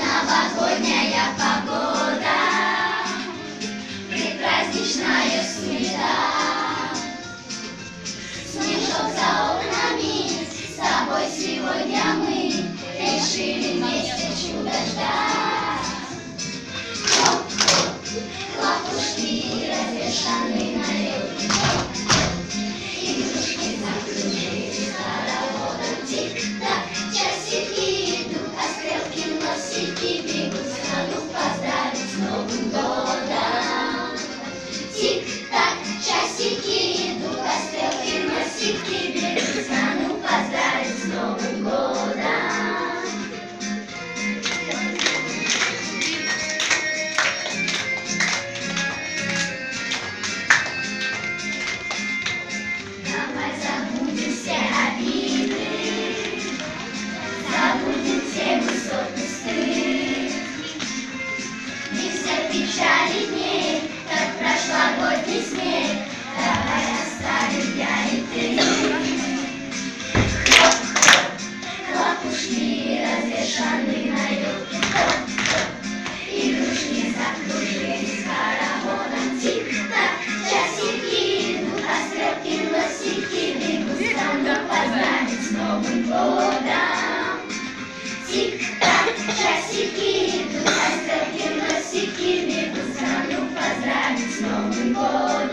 Новогодняя погода, предпраздничная суета. Снежок за окнами, с тобой сегодня мы решили вместе чудо ждать. Хлопушки развешаны на елке, игрушки закружили хороводом. Тик-так, часики идут, а стрелки носики бегут страну поздравить с Новым годом. Тик-так, часики идут, а стрелки носики бегут страну поздравить с Новым годом. Давай забудем все обиды, забудем все высоты стыд, и все печали дней, как прошлогодний снег. Давай оставим я и ты. Хлопушки развешаны на елке, игрушки закружились хороводом. Тик-так, часики идут, а стрелки носики бегут страну поздравить с Новым годом. Тик-так, часики идут, а стрелки носики бегут страну поздравить с Новым годом.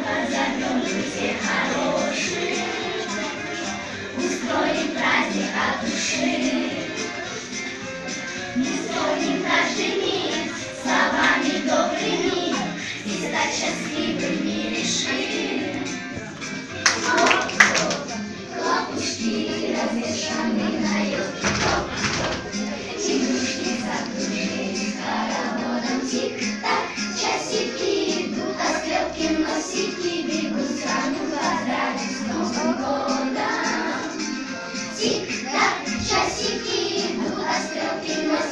Позовем друзей хороших, устроим праздник от души. Мы вспомним каждый миг словами добрыми и стать счастливыми решим. Хлопушки развешаны на елке, игрушки закружились хороводом. Тик-так.